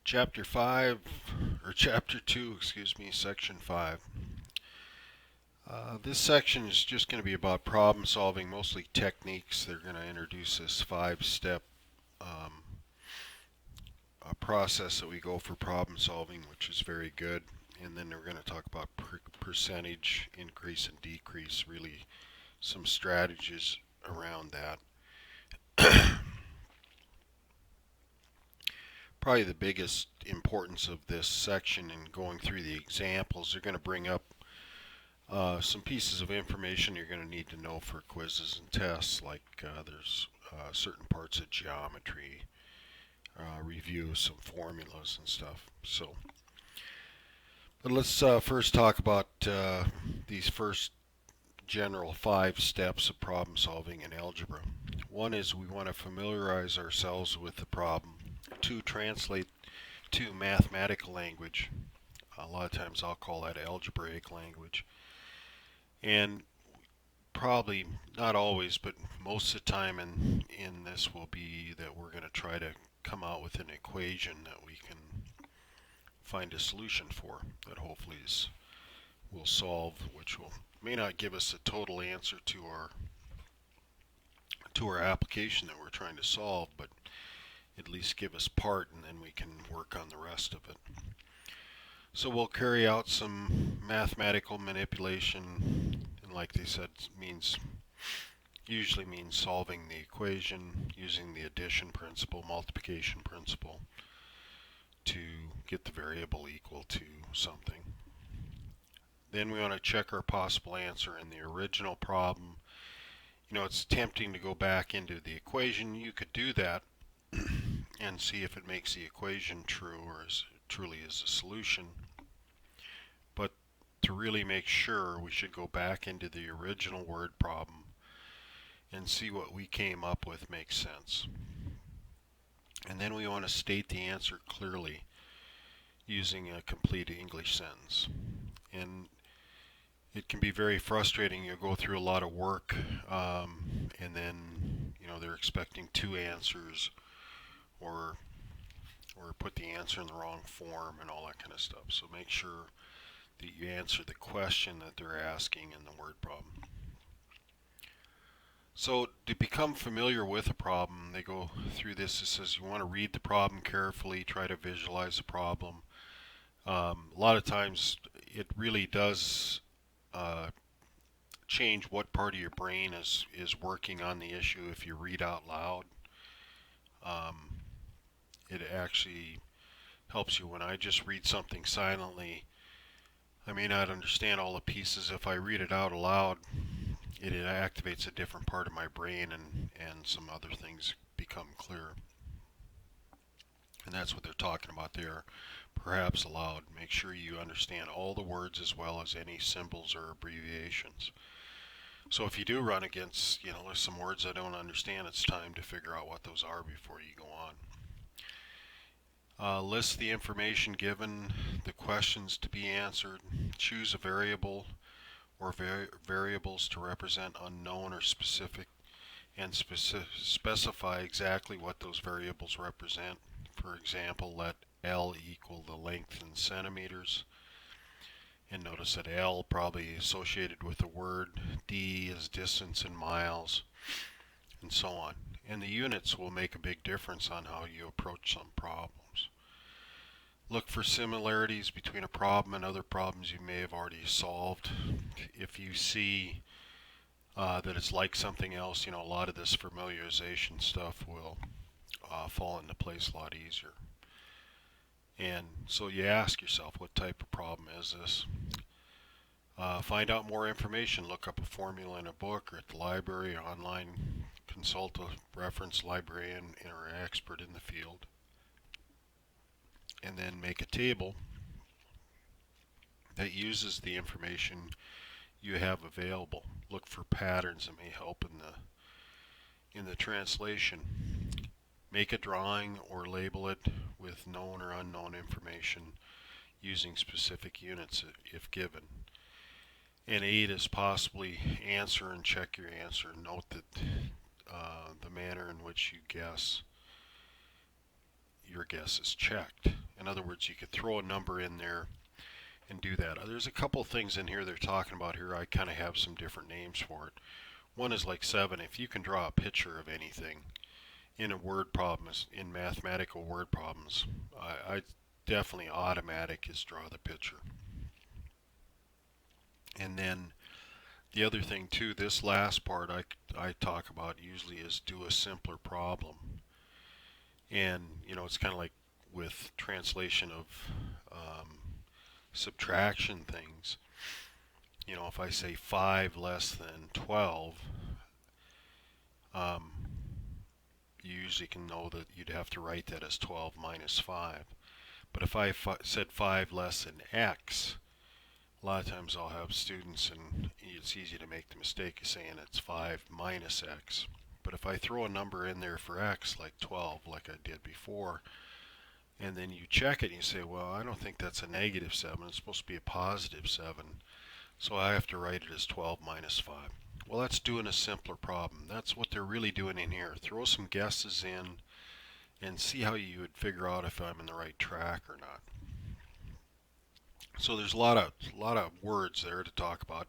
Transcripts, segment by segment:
Chapter 5, or Chapter 2, excuse me, Section 5. This section is just going to be about problem solving, mostly techniques. They're going to introduce this five-step um, process that we go for problem solving, which is very good. And then we're going to talk about percentage increase and decrease, really some strategies around that. Probably the biggest importance of this section in going through the examples, they're going to bring up some pieces of information you're going to need to know for quizzes and tests, like there's certain parts of geometry, review some formulas and stuff. But let's first talk about these first general 5 steps of problem solving in algebra. One is we want to familiarize ourselves with the problem. 2, translate to mathematical language. A lot of times I'll call that algebraic language. And probably not always, but most of the time in this will be that we're going to try to come out with an equation that we can find a solution for that hopefully will solve, which may not give us a total answer to our application that we're trying to solve, but at least give us part, and then we can work on the rest of it. So we'll carry out some mathematical manipulation, and like they said, usually means solving the equation using the addition principle, multiplication principle, to get the variable equal to something. Then we want to check our possible answer in the original problem. You know, it's tempting to go back into the equation. You could do that and see if it makes the equation true or truly is a solution. But to really make sure, we should go back into the original word problem and see what we came up with makes sense. And then we want to state the answer clearly using a complete English sentence. And it can be very frustrating. You'll go through a lot of work and then they're expecting 2 answers or put the answer in the wrong form and all that kind of stuff. So make sure that you answer the question that they're asking in the word problem. So to become familiar with a problem, they go through this. It says you want to read the problem carefully, try to visualize the problem. A lot of times it really does change what part of your brain is working on the issue if you read out loud. It actually helps you. When I just read something silently, I may not understand all the pieces. If I read it out aloud, it activates a different part of my brain, and some other things become clear. And that's what they're talking about there. Perhaps aloud. Make sure you understand all the words as well as any symbols or abbreviations. So if you do run against, there's some words I don't understand, it's time to figure out what those are before you go on. List the information given, the questions to be answered. Choose a variable or variables to represent unknown or specific, and specify exactly what those variables represent. For example, let L equal the length in centimeters. And notice that L probably associated with the word, D is distance in miles, and so on. And the units will make a big difference on how you approach some problems. Look for similarities between a problem and other problems you may have already solved. If you see that it's like something else, a lot of this familiarization stuff will fall into place a lot easier. And so you ask yourself, what type of problem is this? Find out more information. Look up a formula in a book or at the library or online. Consult a reference librarian or an expert in the field. And then make a table that uses the information you have available. Look for patterns that may help in the translation. Make a drawing or label it with known or unknown information using specific units if given. And 8 is possibly answer and check your answer. Note that the manner in which you guess, your guess is checked. In other words, you could throw a number in there and do that. There's a couple things in here they're talking about here. I kind of have some different names for it. One is like 7. If you can draw a picture of anything in a word problem, in mathematical word problems, I definitely automatic is draw the picture. And then the other thing too, this last part I talk about usually is do a simpler problem. And it's kind of like with translation of subtraction things. If I say 5 less than 12, you usually can know that you'd have to write that as 12 minus 5. But if I said 5 less than x, a lot of times I'll have students, and it's easy to make the mistake of saying it's 5 minus x. But if I throw a number in there for x, like 12, like I did before, and then you check it and you say, well, I don't think that's a negative 7. It's supposed to be a positive 7. So I have to write it as 12 minus 5. Well, that's doing a simpler problem. That's what they're really doing in here. Throw some guesses in and see how you would figure out if I'm in the right track or not. So there's a lot of words there to talk about.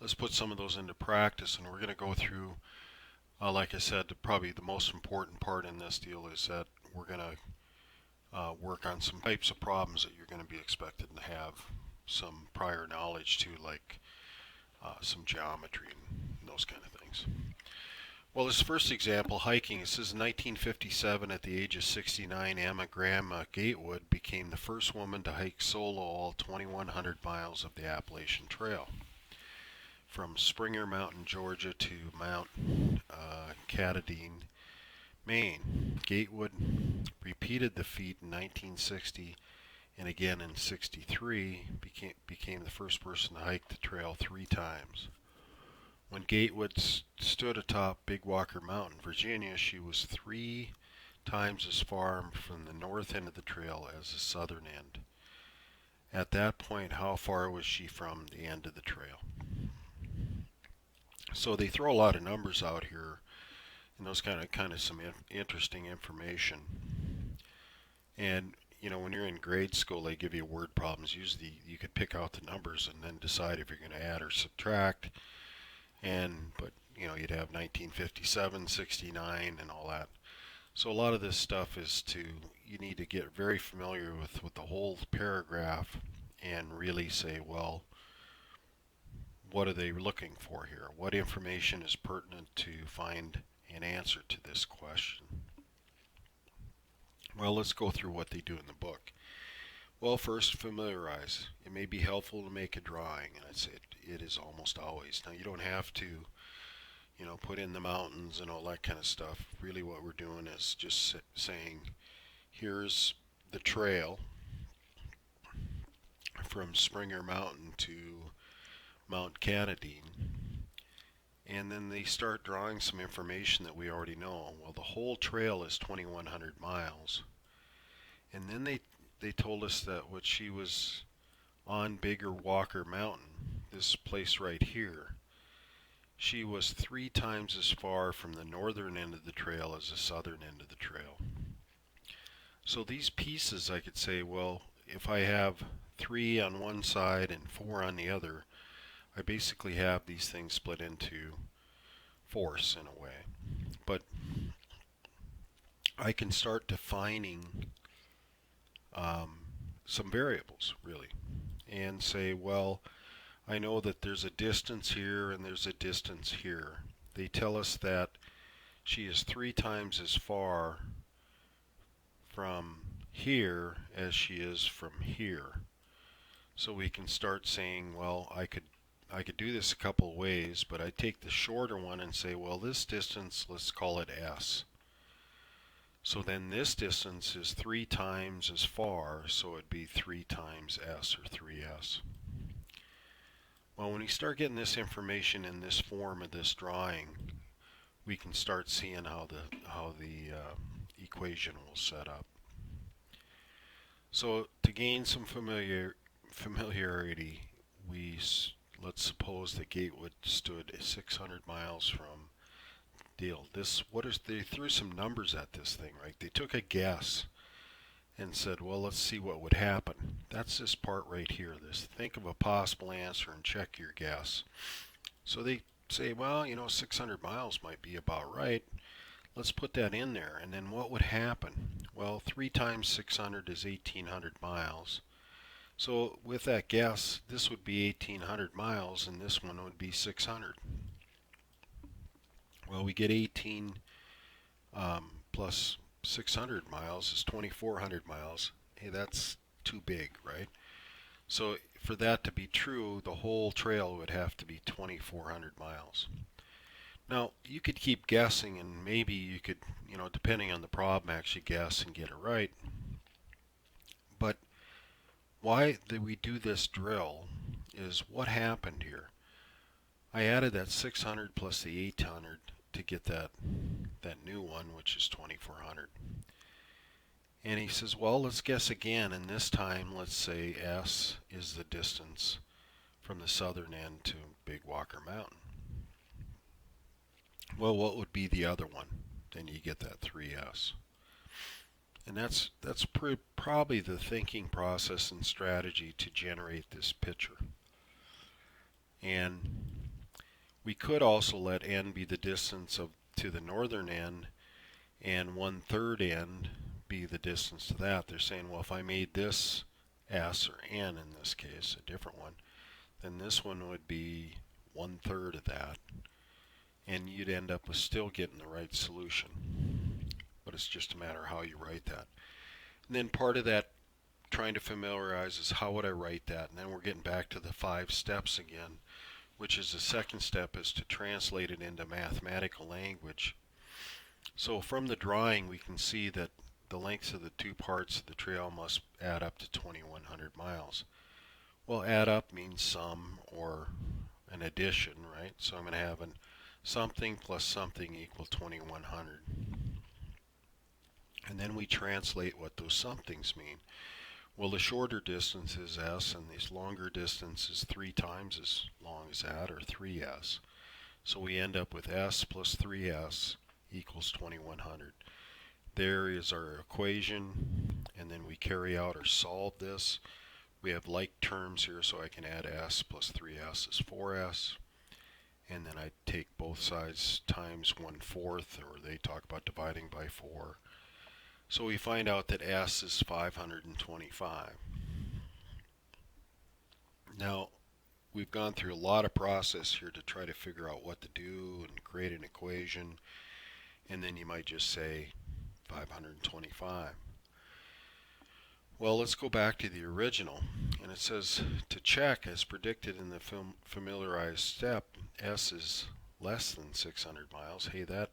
Let's put some of those into practice, and we're going to go through, like I said, probably the most important part in this deal is that we're going to work on some types of problems that you're going to be expected to have some prior knowledge to, like some geometry and those kind of things. Well, this first example, hiking, it says in 1957, at the age of 69, Grandma Gatewood became the first woman to hike solo all 2,100 miles of the Appalachian Trail, from Springer Mountain, Georgia to Mount Katahdin, Maine. Gatewood repeated the feat in 1960 and again in 63, became the first person to hike the trail 3 times. When Gatewood stood atop Big Walker Mountain, Virginia, she was 3 times as far from the north end of the trail as the southern end. At that point, how far was she from the end of the trail? So they throw a lot of numbers out here, and those kind of some interesting information. And when you're in grade school, they give you word problems. Usually, you could pick out the numbers and then decide if you're going to add or subtract. But you'd have 1957, 69, and all that. So a lot of this stuff you need to get very familiar with the whole paragraph and really say, well, what are they looking for here? What information is pertinent to find an answer to this question? Well, let's go through what they do in the book. Well, first, familiarize. It may be helpful to make a drawing, and I'd say it is almost always. Now, you don't have to, put in the mountains and all that kind of stuff. Really what we're doing is just saying, here's the trail from Springer Mountain to Mount Katahdin. And then they start drawing some information that we already know. Well, the whole trail is 2,100 miles. And then they told us that what she was on Big Walker Mountain, this place right here, she was 3 times as far from the northern end of the trail as the southern end of the trail. So these pieces, I could say, well, if I have 3 on one side and 4 on the other, I basically have these things split into force in a way. But I can start defining some variables, really, and say, well, I know that there's a distance here and there's a distance here. They tell us that she is 3 times as far from here as she is from here. So we can start saying, well, I could do this a couple of ways, but I take the shorter one and say, well, this distance, let's call it S. So then this distance is 3 times as far, so it'd be 3 times S, or 3S. Well, when we start getting this information in this form of this drawing, we can start seeing how the equation will set up. So to gain some familiarity, let's suppose that Gatewood stood 600 miles from Deal. They threw some numbers at this thing, right? They took a guess and said, well, let's see what would happen. That's this part right here. This think of a possible answer and check your guess. So they say, well, 600 miles might be about right. Let's put that in there. And then what would happen? Well, 3 times 600 is 1800 miles. So with that guess, this would be 1800 miles and this one would be 600. Well, we get 18 plus 600 miles is 2400 miles. Hey, that's too big, right? So for that to be true, the whole trail would have to be 2400 miles. Now, you could keep guessing and maybe you could, depending on the problem, actually guess and get it right. But why did we do this drill is what happened here. I added that 600 plus the 800 to get that new one, which is 2400. And he says, well, let's guess again, and this time let's say S is the distance from the southern end to Big Walker Mountain. Well, what would be the other one? Then you get that 3S. And that's probably the thinking process and strategy to generate this picture. And we could also let n be the distance to the northern end and 1/3 end be the distance to that. They're saying, well, if I made this S or n in this case, a different one, then this one would be 1/3 of that. And you'd end up with still getting the right solution. But it's just a matter of how you write that. And then part of that trying to familiarize is how would I write that? And then we're getting back to the 5 steps again, which is the second step is to translate it into mathematical language. So from the drawing we can see that the lengths of the 2 parts of the trail must add up to 2100 miles. Well, add up means sum or an addition, right? So I'm going to have something plus something equal 2100. And then we translate what those somethings mean. Well, the shorter distance is S, and this longer distance is 3 times as long as that, or 3S. So we end up with S plus 3S equals 2100. There is our equation, and then we carry out or solve this. We have like terms here, so I can add S plus 3S is 4S. And then I take both sides times 1/4, or they talk about dividing by 4. So we find out that S is 525. Now, we've gone through a lot of process here to try to figure out what to do and create an equation. And then you might just say 525. Well, let's go back to the original. And it says to check as predicted in the familiarized step, S is less than 600 miles. Hey, that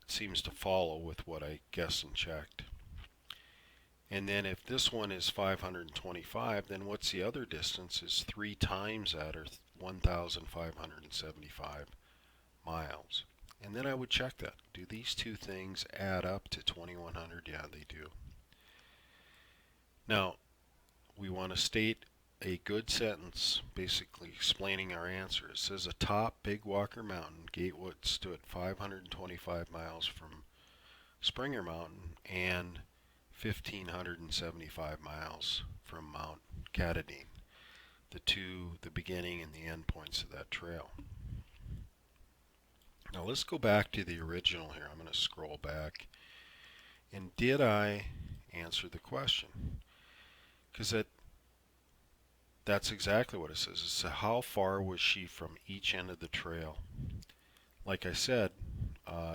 seems to follow with what I guessed and checked. And then if this one is 525, then what's the other distance is 3 times that, or 1,575 miles. And then I would check that. Do these two things add up to 2,100? Yeah, they do. Now, we want to state a good sentence basically explaining our answer. It says atop Big Walker Mountain, Gatewood stood 525 miles from Springer Mountain and 1,575 miles from Mount Katadyn, the beginning and the end points of that trail. Now let's go back to the original here. I'm going to scroll back. And did I answer the question? Because that's exactly what it says. It says, how far was she from each end of the trail? Like I said,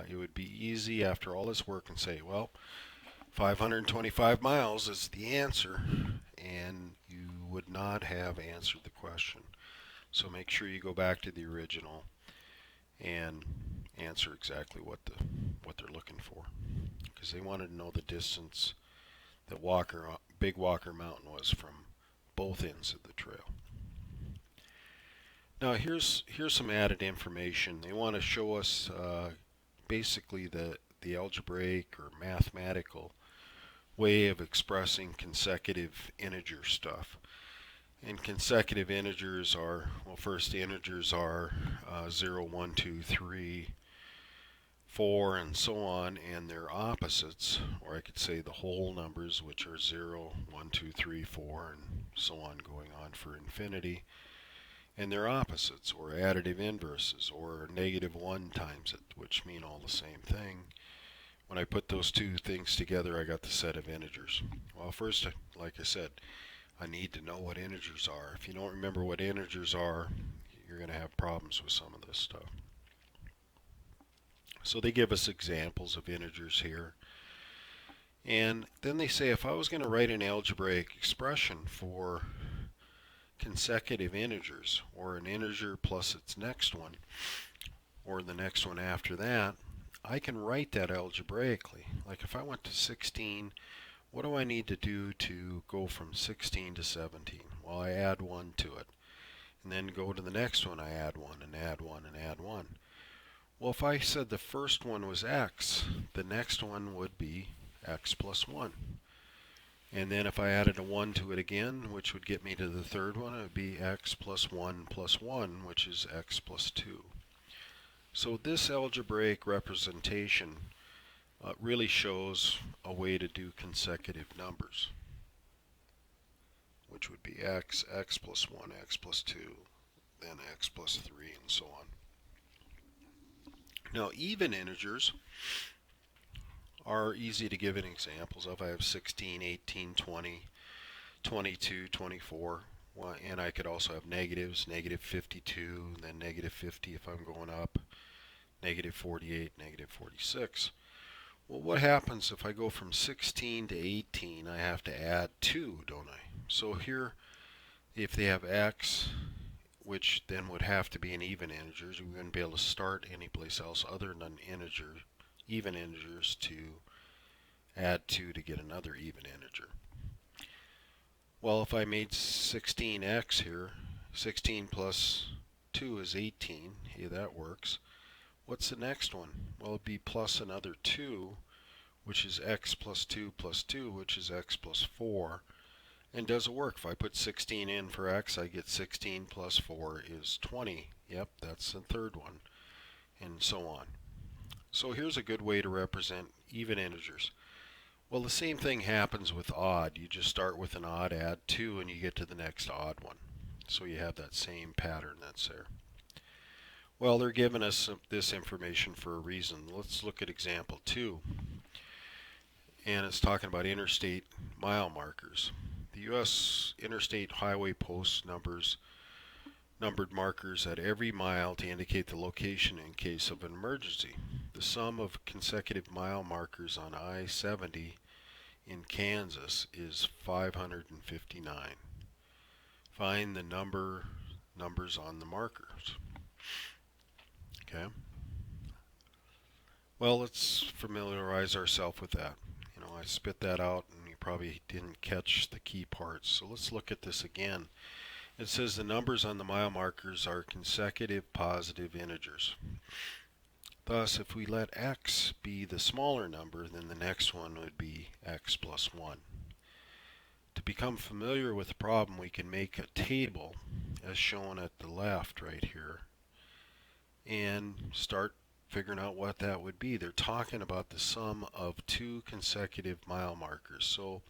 it would be easy after all this work and say, well, 525 miles is the answer, and you would not have answered the question. So make sure you go back to the original and answer exactly what they're looking for, because they wanted to know the distance that Big Walker Mountain was from both ends of the trail. Now here's some added information. They want to show us basically the algebraic or mathematical way of expressing consecutive integer stuff. And consecutive integers are, well, first the integers are 0, 1, 2, 3, 4, and so on, and their opposites, or I could say the whole numbers, which are 0, 1, 2, 3, 4, and so on, going on for infinity, and their opposites, or additive inverses, or -1 times it, which mean all the same thing. When I put those two things together, I got the set of integers. Well, first, like I said, I need to know what integers are. If you don't remember what integers are, you're going to have problems with some of this stuff. So they give us examples of integers here. And then they say if I was going to write an algebraic expression for consecutive integers, or an integer plus its next one, or the next one after that, I can write that algebraically. Like if I went to 16, what do I need to do to go from 16 to 17? Well, I add 1 to it. And then go to the next one, I add 1 and add 1 and add 1. Well, if I said the first one was x, the next one would be x plus 1. And then if I added a 1 to it again, which would get me to the third one, it would be x plus 1 plus 1, which is x plus 2. So this algebraic representation really shows a way to do consecutive numbers, which would be x, x plus 1, x plus 2, then x plus 3, and so on. Now, even integers are easy to give examples of. I have 16, 18, 20, 22, 24, and I could also have negatives, -52, then -50 if I'm going up, -48, -46. Well, what happens if I go from 16 to 18? I have to add 2, don't I? So here, if they have x, which then would have to be an even integers, we wouldn't be able to start anyplace else other than even integers to add 2 to get another even integer. Well, if I made 16x here, 16 plus 2 is 18. Hey, that works. What's the next one? Well, it'd be plus another 2, which is x plus 2 plus 2, which is x plus 4. And does it work? If I put 16 in for x, I get 16 plus 4 is 20. Yep, that's the third one, and so on. So here's a good way to represent even integers. Well, the same thing happens with odd. You just start with an odd, add 2, and you get to the next odd one. So you have that same pattern that's there. Well, they're giving us this information for a reason. Let's look at example 2. And it's talking about interstate mile markers. The U.S. interstate highway posts numbered markers at every mile to indicate the location in case of an emergency. The sum of consecutive mile markers on I-70 in Kansas is 559. Find the numbers on the markers. Okay. Well, let's familiarize ourselves with that. I spit that out and you probably didn't catch the key parts. So let's look at this again. It says the numbers on the mile markers are consecutive positive integers. Thus, if we let x be the smaller number, then the next one would be x plus 1. To become familiar with the problem, we can make a table, as shown at the left right here, and start figuring out what that would be. They're talking about the sum of two consecutive mile markers. So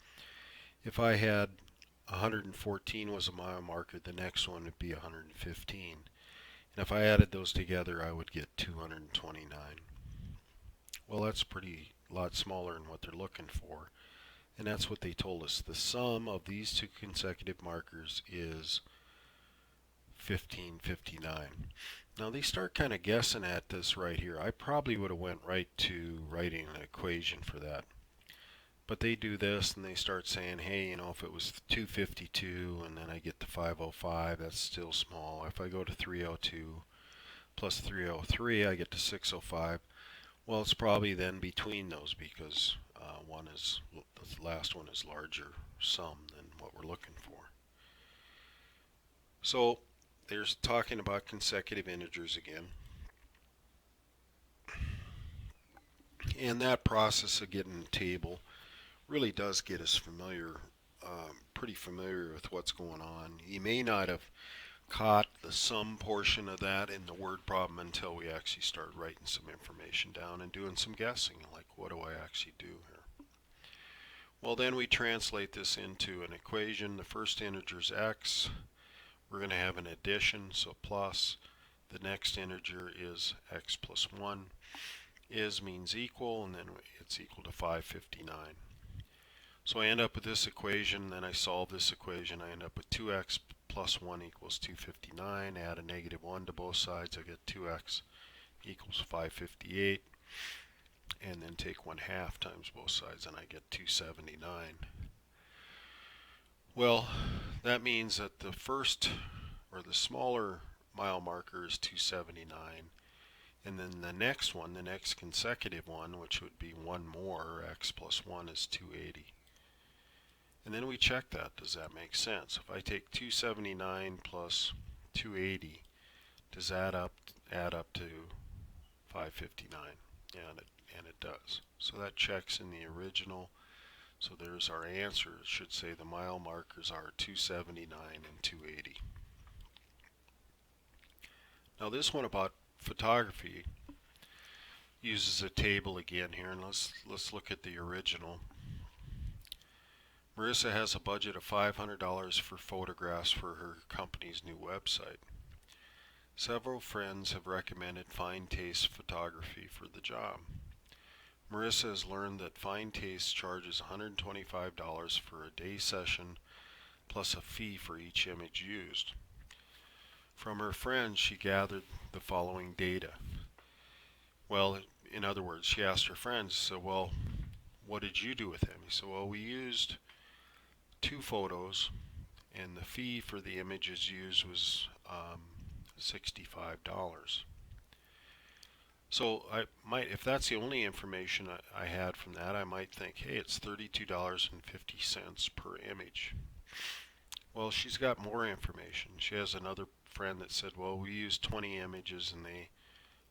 if I had 114 was a mile marker, the next one would be 115. And if I added those together, I would get 229. Well, that's pretty lot smaller than what they're looking for. And that's what they told us. The sum of these two consecutive markers is 1559. Now they start kind of guessing at this right here. I probably would have went right to writing an equation for that. But they do this and they start saying, hey, if it was 252 and then I get to 505, that's still small. If I go to 302 plus 303, I get to 605. Well, it's probably then between those because the last one is larger sum than what we're looking for. So there's talking about consecutive integers again. And that process of getting a table really does get us pretty familiar with what's going on. You may not have caught the sum portion of that in the word problem until we actually start writing some information down and doing some guessing, like what do I actually do here? Well, then we translate this into an equation. The first integer is x. We're going to have an addition, so plus. The next integer is x plus 1. Is means equal, and then it's equal to 559. So I end up with this equation, then I solve this equation. I end up with 2x plus 1 equals 259. Add a negative 1 to both sides, I get 2x equals 558. And then take 1/2 times both sides, and I get 279. Well, that means that the first, or the smaller mile marker is 279. And then the next one, the next consecutive one, which would be one more, x plus 1 is 280. And then we check that. Does that make sense? If I take 279 plus 280, does that add up to 559? And it does. So that checks in the original. So there's our answer. It should say the mile markers are 279 and 280. Now this one about photography uses a table again here, and let's look at the original. Marissa has a budget of $500 for photographs for her company's new website. Several friends have recommended Fine Taste Photography for the job. Marissa has learned that Fine Taste charges $125 for a day session plus a fee for each image used. From her friends, she gathered the following data. Well, in other words, she asked her friends, so, well, what did you do with them? He said, well, we used 2 photos, and the fee for the images used was $65. So I might, if that's the only information I had from that, I might think, hey, it's $32.50 per image. Well, she's got more information. She has another friend that said, well, we used 20 images and they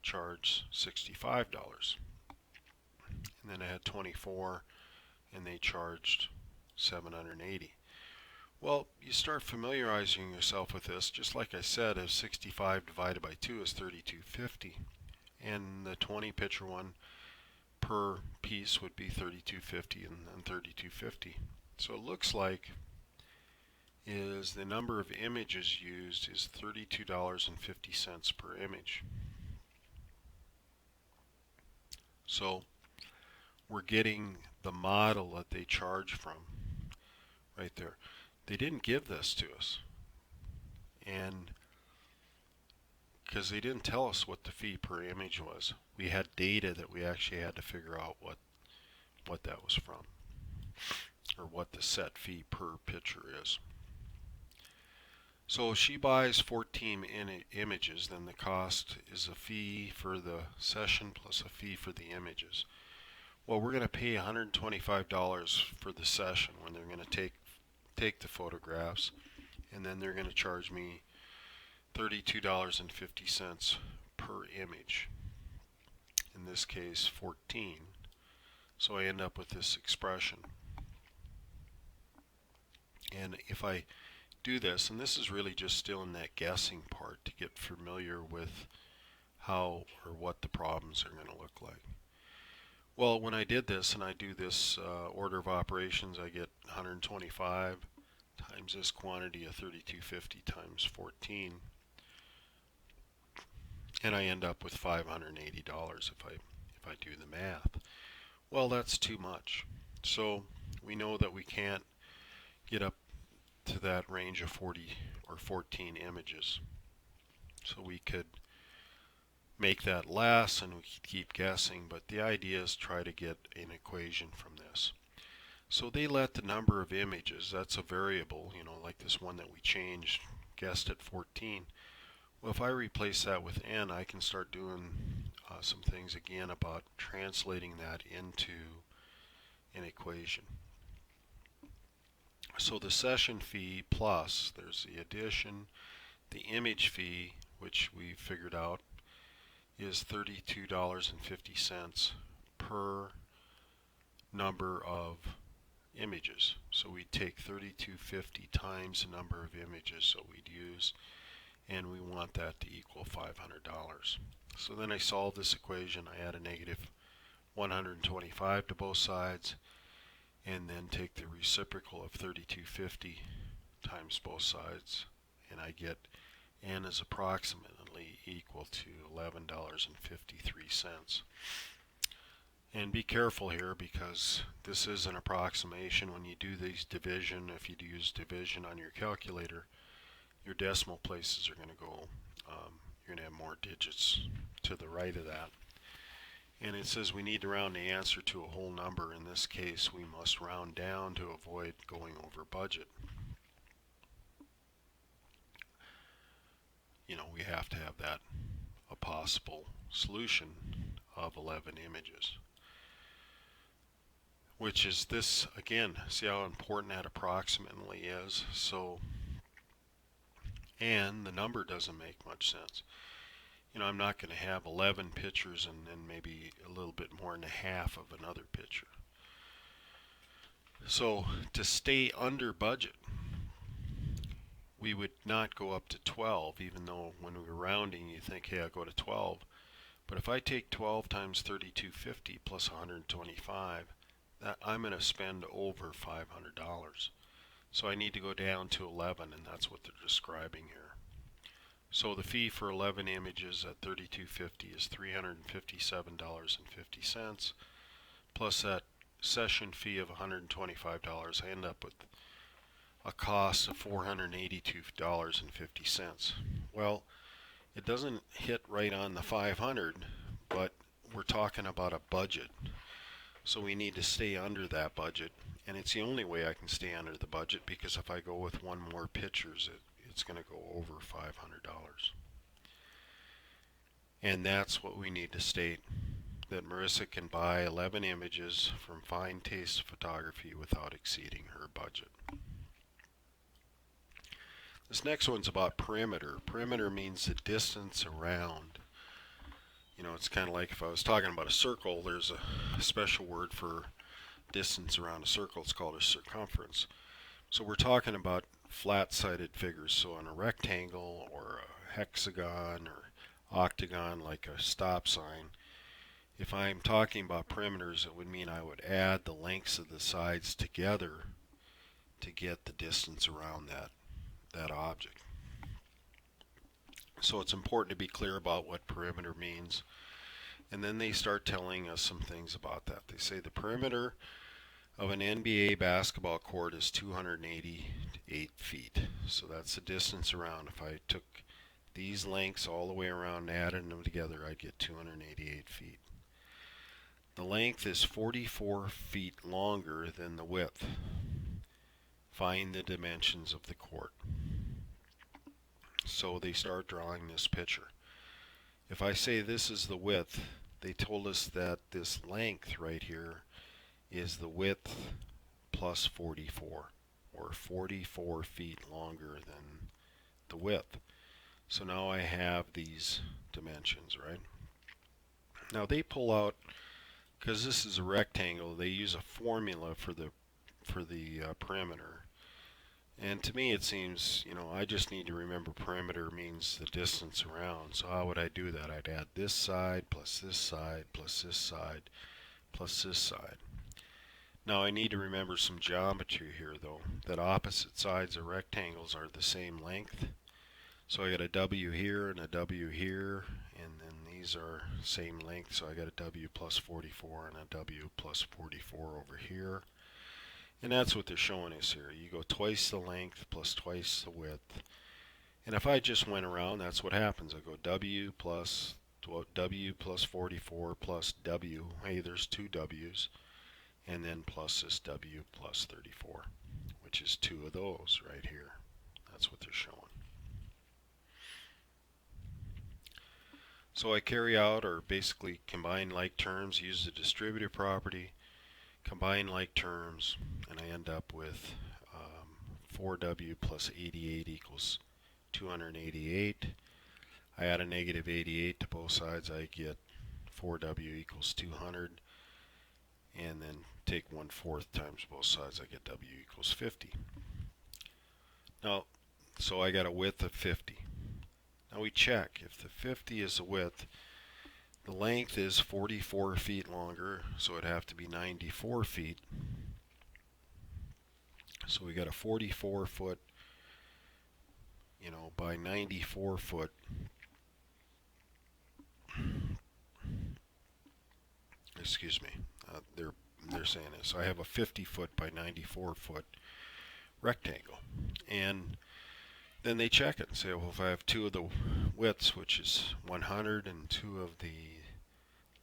charge $65. And then I had 24 and they charged $780. Well, you start familiarizing yourself with this. Just like I said, if 65 divided by 2 is 3250, and the 20 picture one per piece would be 3250 and 3250. So it looks like is the number of images used is $32.50 per image. So we're getting the model that they charge from right there. They didn't give this to us, and because they didn't tell us what the fee per image was. We had data that we actually had to figure out what that was from, or what the set fee per picture is. So if she buys 14 images, then the cost is a fee for the session plus a fee for the images. Well, we're going to pay $125 for the session when they're going to take the photographs, and then they're going to charge me $32.50 per image. In this case, 14. So I end up with this expression. And if I do this, and this is really just still in that guessing part to get familiar with how or what the problems are going to look like. Well, when I did this and I do this order of operations, I get 125 times this quantity of 3250 times 14, and I end up with $580 if I do the math. Well, that's too much. So we know that we can't get up to that range of 40 or 14 images. So we could make that less and we could keep guessing, but the idea is try to get an equation from this. So they let the number of images, that's a variable, like this one that we changed, guessed at 14. Well, if I replace that with n, I can start doing some things again about translating that into an equation. So the session fee plus, there's the addition, the image fee, which we figured out, is $32.50 per number of images. So we take 3250 times the number of images that we'd use, and we want that to equal $500. So then I solve this equation. I add a negative 125 to both sides, and then take the reciprocal of 3250 times both sides, and I get n is approximately equal to $11.53. And be careful here, because this is an approximation. When you do these division, if you use division on your calculator, your decimal places are going to go, you're going to have more digits to the right of that. And it says we need to round the answer to a whole number. In this case, we must round down to avoid going over budget. You know, we have to have that a possible solution of 11 images. Which is this, again, see how important that approximately is? So, and the number doesn't make much sense. You know, I'm not going to have 11 pictures and then maybe a little bit more than half of another picture. So to stay under budget, we would not go up to 12, even though when we were rounding you think, hey, I'll go to 12. But if I take 12 times 3250 plus 125, that I'm going to spend over $500. So I need to go down to 11, and that's what they're describing here. So the fee for 11 images at $32.50 is $357.50, plus that session fee of $125. I end up with a cost of $482.50. Well, it doesn't hit right on the 500, but we're talking about a budget. So we need to stay under that budget, and it's the only way I can stay under the budget, because if I go with one more pictures, it's going to go over $500. And that's what we need to state, that Marissa can buy 11 images from Fine Taste Photography without exceeding her budget. This next one's about perimeter. Perimeter means the distance around. You know, it's kind of like if I was talking about a circle, there's a special word for distance around a circle. It's called a circumference. So we're talking about flat-sided figures. So on a rectangle or a hexagon or octagon, like a stop sign, if I'm talking about perimeters, it would mean I would add the lengths of the sides together to get the distance around that object. So it's important to be clear about what perimeter means. And then they start telling us some things about that. They say the perimeter of an NBA basketball court is 288 feet. So that's the distance around. If I took these lengths all the way around and added them together, I'd get 288 feet. The length is 44 feet longer than the width. Find the dimensions of the court. So they start drawing this picture. If I say this is the width, they told us that this length right here is the width plus 44, or 44 feet longer than the width. So now I have these dimensions, right? Now they pull out, because this is a rectangle, they use a formula for the perimeter. And to me it seems, you know, I just need to remember perimeter means the distance around. So how would I do that? I'd add this side plus this side plus this side plus this side. Now I need to remember some geometry here though, that opposite sides of rectangles are the same length. So I got a W here and a W here, and then these are same length, so I got a W plus 44 and a W plus 44 over here. And that's what they're showing us here. You go twice the length plus twice the width. And if I just went around, that's what happens. I go W plus 44 plus W. Hey, there's two W's. And then plus this W plus 34, which is two of those right here. That's what they're showing. So I carry out, or basically combine like terms, use the distributive property, combine like terms, and I end up with 4W plus 88 equals 288. I add a negative 88 to both sides, I get 4W equals 200, and then take 1/4 times both sides, I get W equals 50. Now, so I got a width of 50. Now we check. If the 50 is the width, the length is 44 feet longer, so it'd have to be 94 feet. So we got a 44 foot, by 94 foot. Excuse me. They're saying this. So I have a 50 foot by 94 foot rectangle, and then they check it and say, well, if I have two of the widths, which is 100, and two of the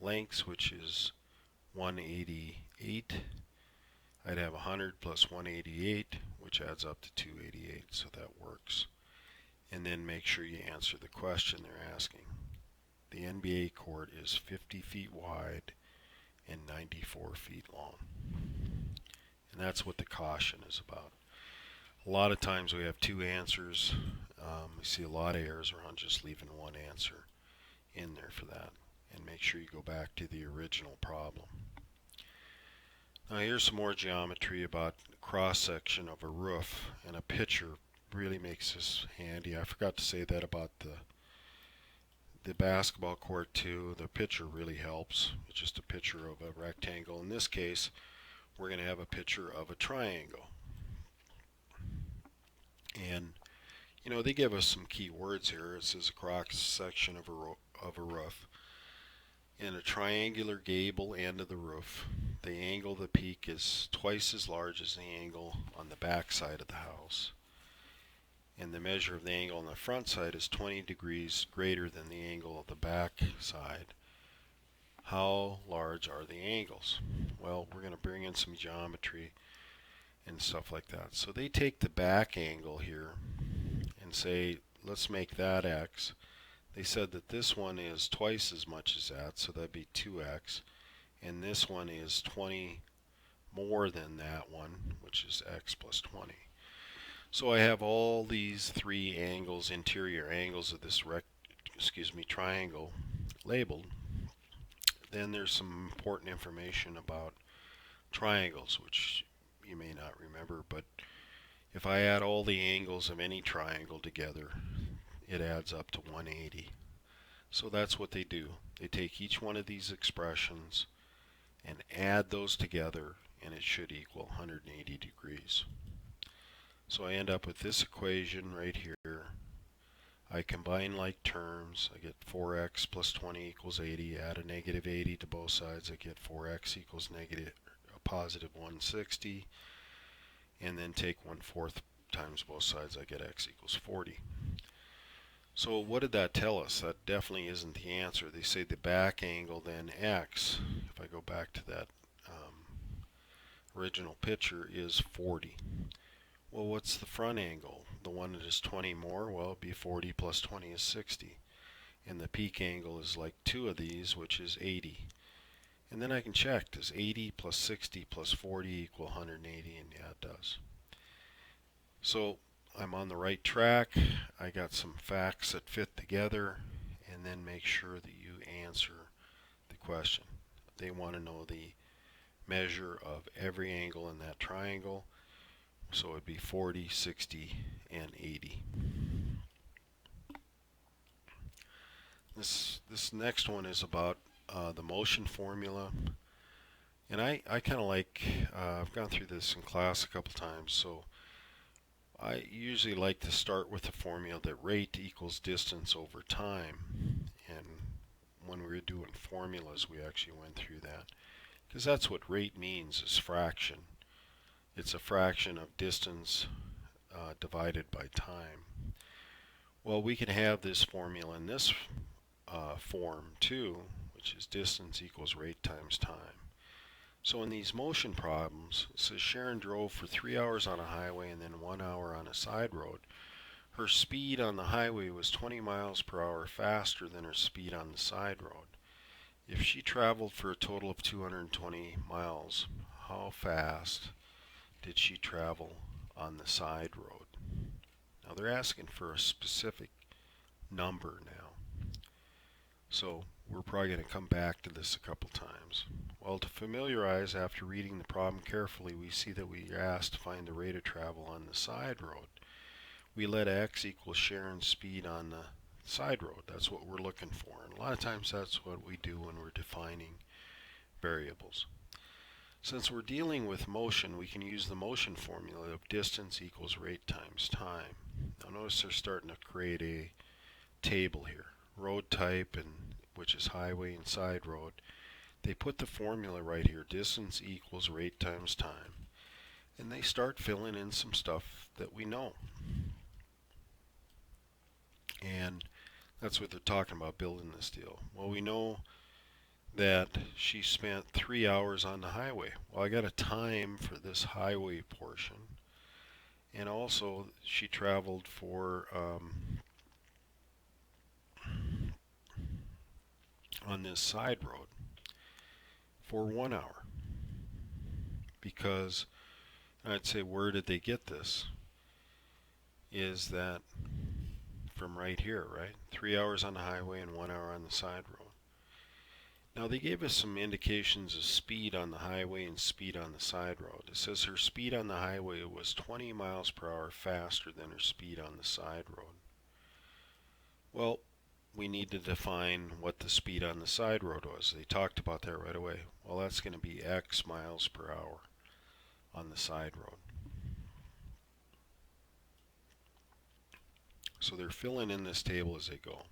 lengths, which is 188, I'd have 100 plus 188, which adds up to 288, so that works. And then make sure you answer the question they're asking. The NBA court is 50 feet wide and 94 feet long. And that's what the caution is about. A lot of times we have two answers. We see a lot of errors around just leaving one answer in there for that. And make sure you go back to the original problem. Now here's some more geometry about cross-section of a roof, and a picture really makes this handy. I forgot to say that about the basketball court too. The picture really helps. It's just a picture of a rectangle. In this case, we're going to have a picture of a triangle. And they give us some key words here. It says a cross-section of a roof. In a triangular gable end of the roof, the angle of the peak is twice as large as the angle on the back side of the house. And the measure of the angle on the front side is 20 degrees greater than the angle of the back side. How large are the angles? Well, we're going to bring in some geometry and stuff like that. So they take the back angle here and say, let's make that x. They said that this one is twice as much as that, so that'd be 2x. And this one is 20 more than that one, which is x plus 20. So I have all these three angles, interior angles of this triangle labeled. Then there's some important information about triangles, which you may not remember, but if I add all the angles of any triangle together, it adds up to 180. So that's what they do. They take each one of these expressions and add those together, and it should equal 180 degrees. So I end up with this equation right here. I combine like terms. I get 4x plus 20 equals 80. Add a negative 80 to both sides. I get 4x equals positive 160. And then take 1/4 times both sides. I get x equals 40. So what did that tell us? That definitely isn't the answer. They say the back angle then x, if I go back to that original picture, is 40. Well, what's the front angle? The one that is 20 more? Well, it'd be 40 plus 20 is 60. And the peak angle is like two of these, which is 80. And then I can check, does 80 plus 60 plus 40 equal 180? And yeah, it does. So I'm on the right track. I got some facts that fit together, and then make sure that you answer the question. They want to know the measure of every angle in that triangle. So it'd be 40, 60, and 80. This next one is about the motion formula. And I kind of like, I've gone through this in class a couple times, so I usually like to start with the formula that rate equals distance over time. And when we were doing formulas, we actually went through that. Because that's what rate means, is fraction. It's a fraction of distance divided by time. Well, we can have this formula in this form too, which is distance equals rate times time. So in these motion problems, it says Sharon drove for 3 hours on a highway and then 1 hour on a side road. Her speed on the highway was 20 miles per hour faster than her speed on the side road. If she traveled for a total of 220 miles, how fast did she travel on the side road? Now they're asking for a specific number now. So we're probably going to come back to this a couple times. Well, to familiarize, after reading the problem carefully, we see that we are asked to find the rate of travel on the side road. We let x equal Sharon's speed on the side road. That's what we're looking for. And a lot of times that's what we do when we're defining variables. Since we're dealing with motion, we can use the motion formula of distance equals rate times time. Now notice they're starting to create a table here. Road type, and which is highway and side road. They put the formula right here, distance equals rate times time. And they start filling in some stuff that we know. And that's what they're talking about building this deal. Well, we know that she spent 3 hours on the highway. Well, I got a time for this highway portion. And also she traveled for on this side road for 1 hour. Because I'd say, where did they get this? Is that from right here, right? 3 hours on the highway and 1 hour on the side road. Now they gave us some indications of speed on the highway and speed on the side road. It says her speed on the highway was 20 miles per hour faster than her speed on the side road. Well, we need to define what the speed on the side road was. They talked about that right away. Well, that's going to be X miles per hour on the side road. So they're filling in this table as they go.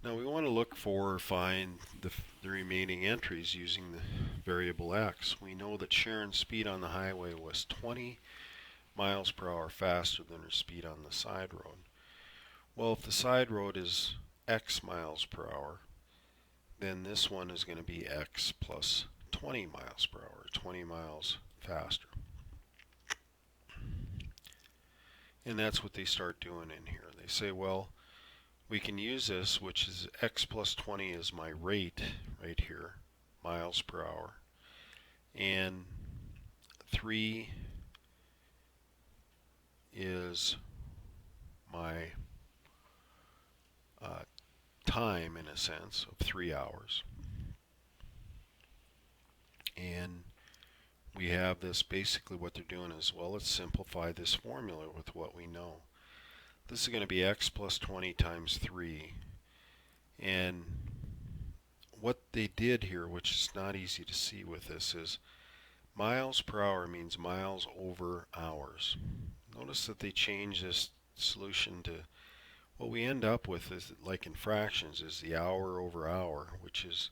Now we want to look for or find the remaining entries using the variable X. We know that Sharon's speed on the highway was 20 miles per hour faster than her speed on the side road. Well, if the side road is X miles per hour, then this one is going to be X plus 20 miles per hour, 20 miles faster. And that's what they start doing in here. They say, well, we can use this, which is X plus 20 is my rate right here, miles per hour. And 3 is my time, in a sense, of 3 hours. And we have this, basically what they're doing is, well, let's simplify this formula with what we know. This is going to be X plus 20 times 3. And what they did here, which is not easy to see with this, is miles per hour means miles over hours. Notice that they changed this solution to, what we end up with is, like in fractions, is the hour over hour, which is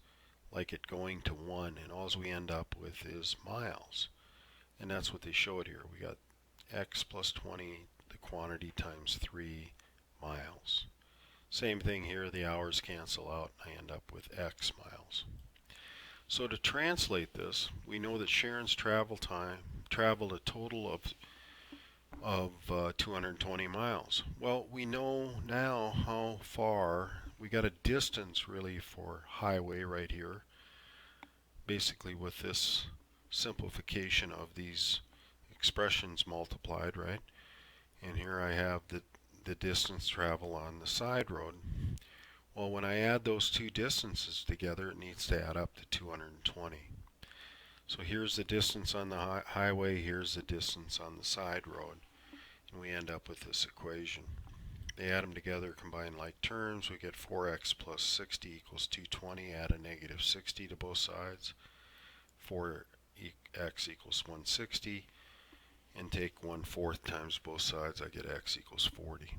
like it going to 1, and all we end up with is miles. And that's what they showed here. We got X plus 20, the quantity, times 3 miles. Same thing here, the hours cancel out, and I end up with X miles. So to translate this, we know that Sharon's traveled a total of 220 miles. Well, we know now how far, we got a distance really for highway right here, basically with this simplification of these expressions multiplied, right? And here I have the distance travel on the side road. Well, when I add those two distances together, it needs to add up to 220. So here's the distance on the highway, here's the distance on the side road, and we end up with this equation. They add them together, combine like terms, we get 4x plus 60 equals 220, add a negative 60 to both sides, 4x equals 160, and take 1/4 times both sides, I get x equals 40.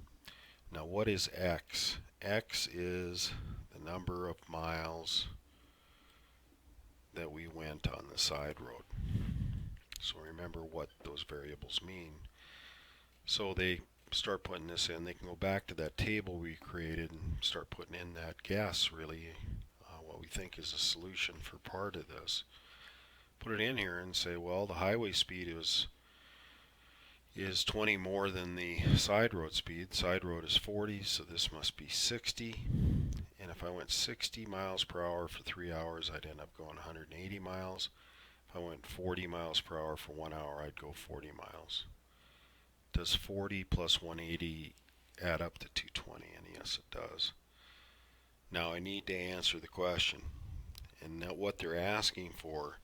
Now what is x? X is the number of miles that we went on the side road. So remember what those variables mean. So they start putting this in. They can go back to that table we created and start putting in that guess, really, what we think is a solution for part of this. Put it in here and say, well, the highway speed is 20 more than the side road speed. Side road is 40, so this must be 60. And if I went 60 miles per hour for 3 hours, I'd end up going 180 miles. If I went 40 miles per hour for 1 hour, I'd go 40 miles. Does 40 plus 180 add up to 220? And yes, it does. Now I need to answer the question. And now what they're asking for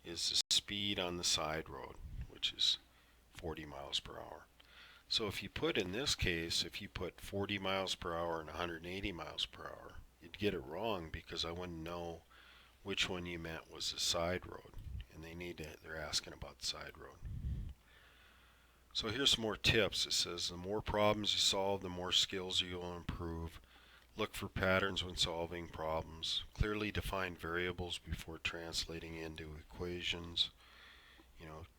is the speed on the side road, which is 40 miles per hour. So if you put, in this case, if you put 40 miles per hour and 180 miles per hour, you'd get it wrong because I wouldn't know which one you meant was the side road. And they're asking about the side road. So here's some more tips. It says the more problems you solve, the more skills you'll improve. Look for patterns when solving problems. Clearly define variables before translating into equations.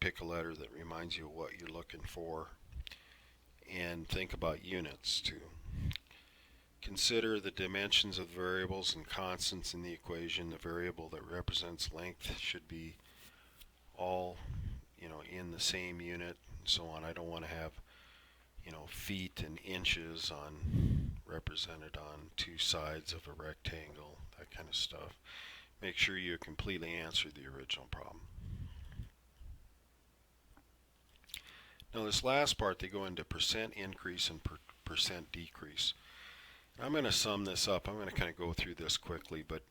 Pick a letter that reminds you of what you're looking for. And think about units too. Consider the dimensions of variables and constants in the equation. The variable that represents length should be all, in the same unit and so on. I don't want to have, feet and inches represented on two sides of a rectangle, that kind of stuff. Make sure you completely answer the original problem. Now this last part, they go into percent increase and percent decrease. I'm going to sum this up. I'm going to kind of go through this quickly, but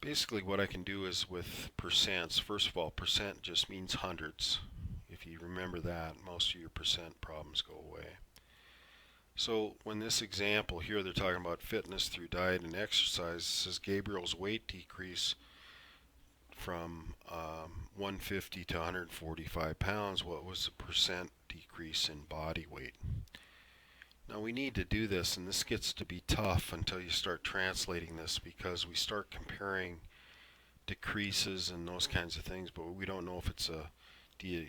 basically what I can do is with percents, first of all, percent just means hundreds. If you remember that, most of your percent problems go away. So when this example here, they're talking about fitness through diet and exercise, it says Gabriel's weight decrease from 150 to 145 pounds. What was the percent decrease in body weight? Now we need to do this, and this gets to be tough until you start translating this, because we start comparing decreases and those kinds of things, but we don't know if it's do you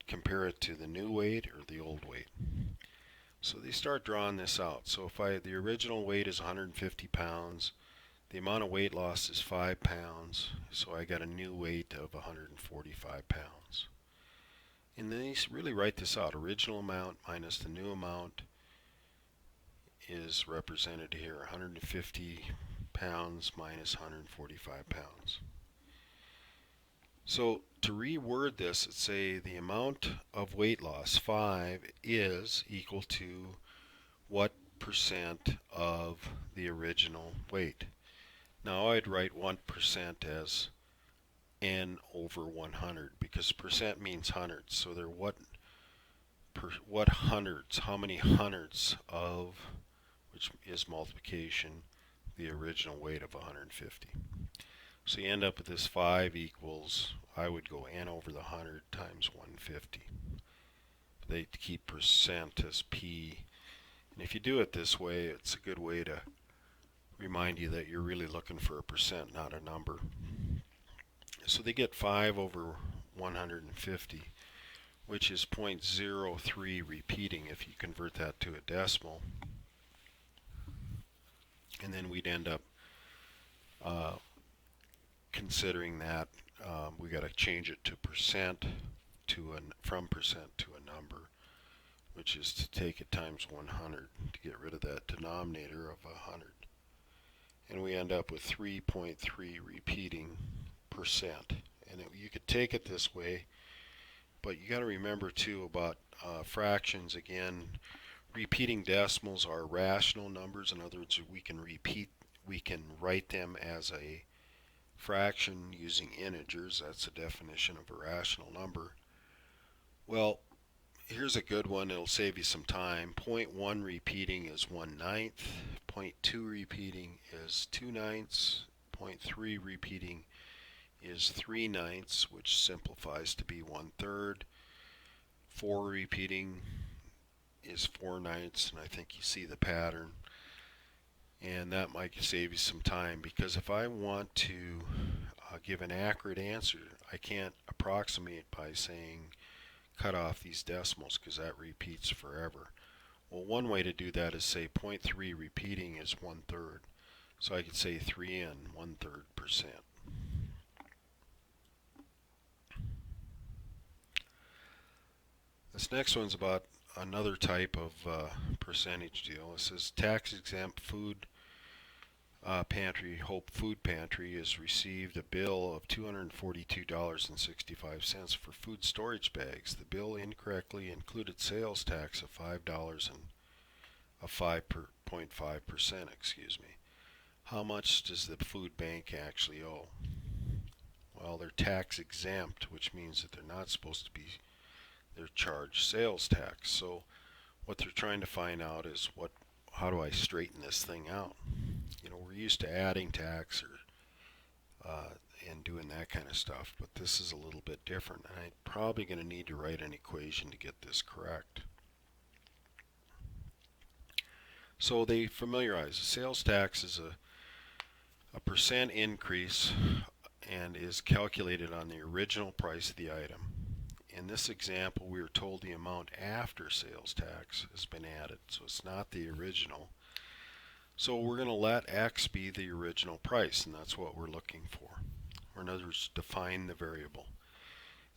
compare it to the new weight or the old weight. So they start drawing this out. So if the original weight is 150 pounds, the amount of weight loss is 5 pounds, so I got a new weight of 145 pounds. And then you really write this out. Original amount minus the new amount is represented here. 150 pounds minus 145 pounds. So to reword this, let's say the amount of weight loss, 5, is equal to what percent of the original weight? Now I'd write 1% as n over 100, because percent means hundreds. So they're what hundreds, how many hundreds of, which is multiplication, the original weight of 150. So you end up with this 5 equals, I would go n over the 100 times 150. They keep percent as p. And if you do it this way, it's a good way to remind you that you're really looking for a percent, not a number. So they get 5 over 150, which is 0.03 repeating if you convert that to a decimal. And then we'd end up considering that we got to change it to percent from percent to a number, which is to take it times 100 to get rid of that denominator of 100. And we end up with 3.3 repeating percent. And you could take it this way, but you got to remember too about fractions. Again, repeating decimals are rational numbers. In other words, we can write them as a fraction using integers. That's the definition of a rational number. Well, here's a good one. It'll save you some time. 0.1 repeating is 1/9. 0.2 repeating is 2/9. 0.3 repeating is 3/9, which simplifies to be 1/3. 4 repeating is 4/9, and I think you see the pattern. And that might save you some time, because if I want to give an accurate answer, I can't approximate by saying cut off these decimals, because that repeats forever. Well, one way to do that is say 0.3 repeating is 1/3. So I could say 3n, 1/3%. This next one's about another type of percentage deal. It says tax-exempt food pantry, Hope Food Pantry, has received a bill of $242.65 for food storage bags. The bill incorrectly included sales tax of $5 and a 5.5%, How much does the food bank actually owe? Well, they're tax exempt, which means that they're not supposed to be, they're charged sales tax. So what they're trying to find out is how do I straighten this thing out? We're used to adding tax and doing that kind of stuff, but this is a little bit different, and I'm probably going to need to write an equation to get this correct. So they familiarize. The sales tax is a percent increase and is calculated on the original price of the item. In this example, we are told the amount after sales tax has been added, so it's not the original. So we're going to let X be the original price, and that's what we're looking for. Or in other words, define the variable.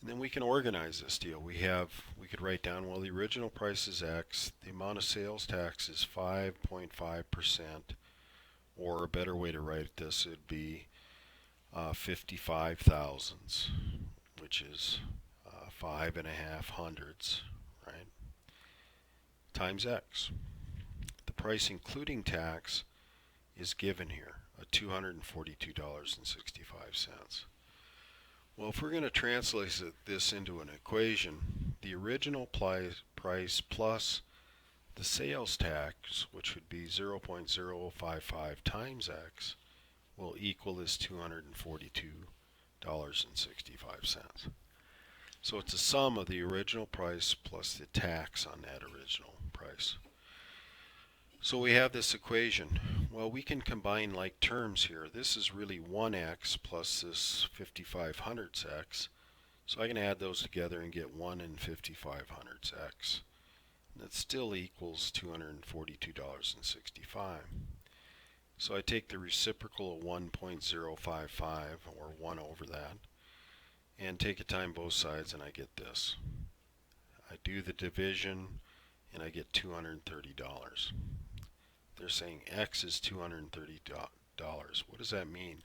And then we can organize this deal. We could write down, well, the original price is X, the amount of sales tax is 5.5%, or a better way to write this would be 55 thousandths, which is 5.5 hundredths, right, times X. The price including tax is given here, at $242.65. Well, if we're going to translate this into an equation, the original price plus the sales tax, which would be 0.055 times X, will equal this $242.65. So it's a sum of the original price plus the tax on that original price. So we have this equation. Well, we can combine like terms here. This is really 1x plus this 55 hundredths x. So I can add those together and get 1 and 55 hundredths x. That still equals $242.65. So I take the reciprocal of 1.055, or 1 over that, and take it times both sides, and I get this. I do the division, and I get $230. They're saying X is $230. What does that mean?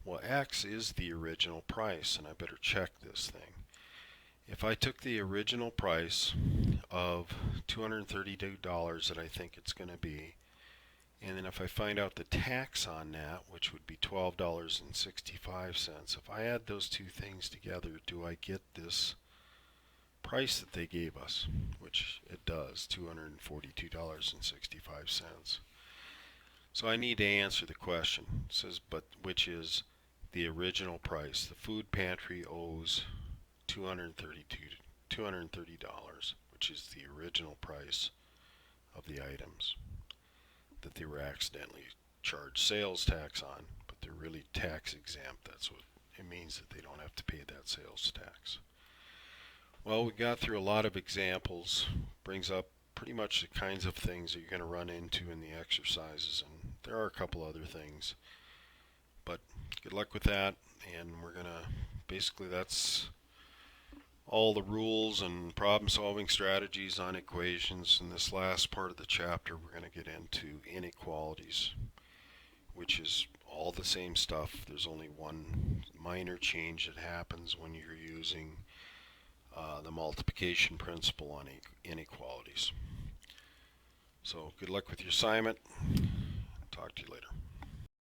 Well, X is the original price, and I better check this thing. If I took the original price of $232 that I think it's going to be, and then if I find out the tax on that, which would be $12.65, if I add those two things together, do I get this price that they gave us? Which it does, $242.65. So I need to answer the question. It says, which is the original price. The food pantry owes $230, which is the original price of the items that they were accidentally charged sales tax on, but they're really tax exempt. That's what it means, that they don't have to pay that sales tax. Well, we got through a lot of examples. Brings up pretty much the kinds of things that you're going to run into in the exercises, and there are a couple other things. But good luck with that, and we're going to, basically that's all the rules and problem-solving strategies on equations. In this last part of the chapter, we're going to get into inequalities, which is all the same stuff. There's only one minor change that happens when you're using the multiplication principle on inequalities. So good luck with your assignment. Talk to you later.